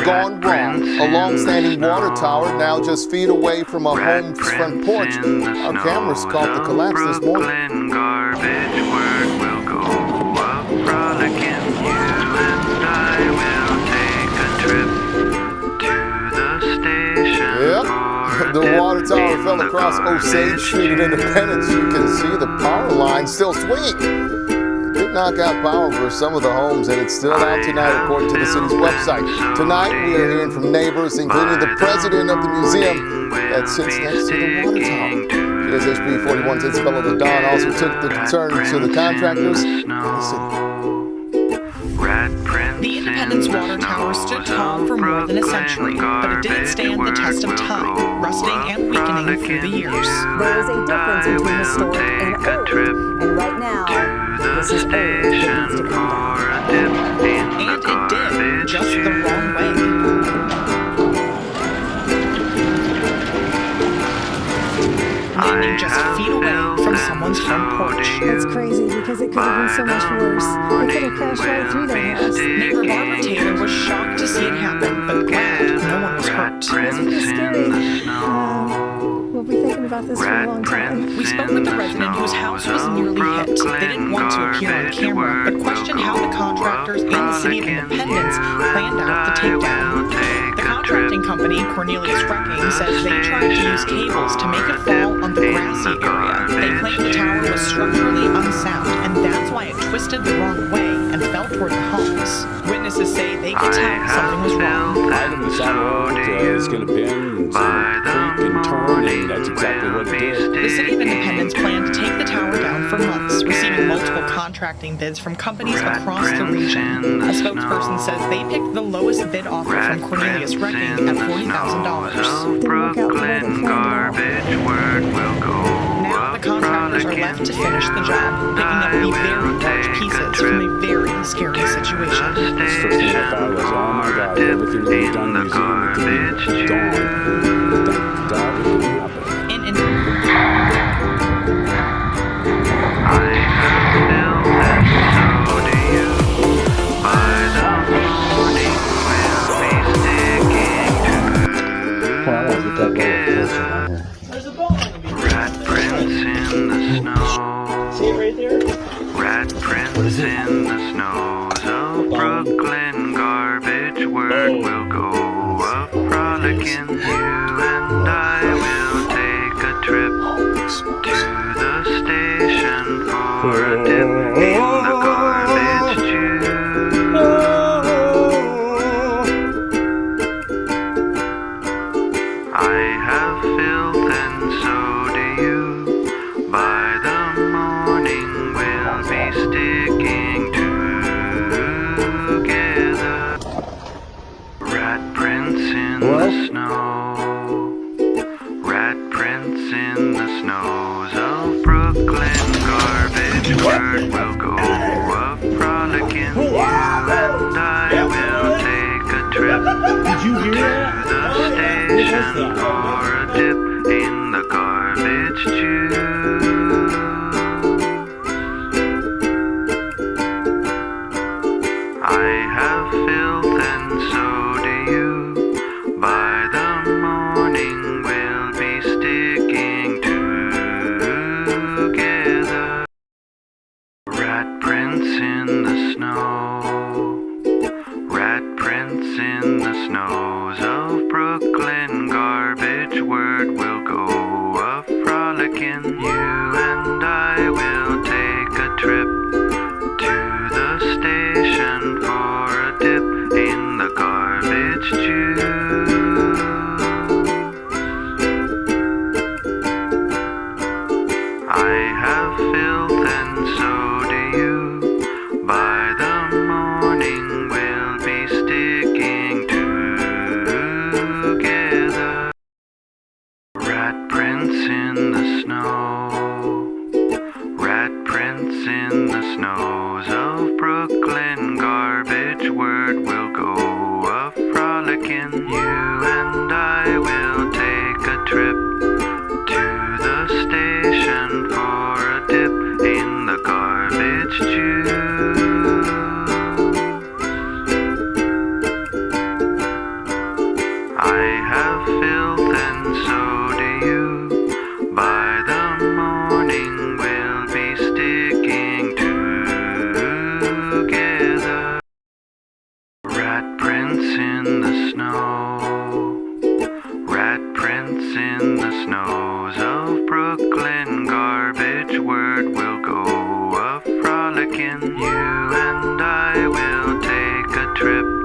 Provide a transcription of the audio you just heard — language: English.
gone wrong. A long-standing water tower now just feet away from a home's front porch. Our cameras caught the collapse this morning. Garbage word will go up, frolicking. You and I will take a trip to the station. Yep, the water tower fell across Osage Street in Independence. You can see the power line still swinging. Knock out power for some of the homes, and it's still out tonight according to the city's website. Tonight we are hearing from neighbors, including the president of the museum that sits next to the water tower. KSHP 41's Isabella LaDon also took the concern to the contractors in the city. The Independence Water Tower stood tall for more than a century, but it didn't stand the test of time, rusting and weakening through the years. There is a difference between historic and old, and right now, this is old that needs to come down. And it did, just the wrong way. Landing just feet away from someone's front porch. That's crazy because it could have been so much worse. It could have crashed right through their house. Neighbor Barbara Taylor was shocked to see it happen, but glad no one was hurt. It's pretty scary. We'll be thinking about this for a long time. We spoke with the resident whose house was nearly hit. They didn't want to appear on camera, but questioned how the contractors and the city of Independence planned out the takedown. The contracting company, Cornelius Wrecking, says they tried to use cables to make it fall on the grassy area. They claim the tower was structurally unsound, and that's why it twisted the wrong way and fell toward the homes. Witnesses say they could tell something was wrong. Item is on road, it's going to bend, it's going to creak and turn, and that's exactly what it did. The City of Independence planned to take the tower down for months, receiving multiple contracting bids from companies across the region. A spokesperson says they picked the lowest bid offer from Cornelius Wrecking at $40,000. Now the contractors are left to finish the job, picking up the very large pieces from a very scary situation. The first thing I thought was, oh my God, everything that was done in the museum is gone. Thank God it didn't happen. There's a bone on the beach. Rat prints in the snow. See it right there? Rat prints in the snows of Brooklyn. Garbage word will go up, frolicking. You and I will take a trip to the station for a dip in the garbage chute. I have filth and so do you. By the morning we'll be sticking together. Rat prints in the snow. Rat prints in the snows of Brooklyn. Garbage word will go up, frolicking. You and I will take a trip Did you hear to that? the station for a dip in the garbage chute. I have filth and so do you. By the morning we'll be sticking together. Rat prints in the snow. Rat prints in the snows of Brooklyn. Garbage word will go up, frolicking. You and I will take a trip to the station for a dip in the garbage chute. I have filth and so do you. By the morning we'll be sticking together. Rat prints in the snow. Rat prints in the snows of Brooklyn. Garbage word will go up, frolicking. You and I will take a trip to the station for a dip in the garbage chute. I have filth and so do you. By the morning we'll be sticking together. Rat prints in the snow. Rat prints in the snows of Brooklyn. Garbage word will go a frolicking. You and I will take a trip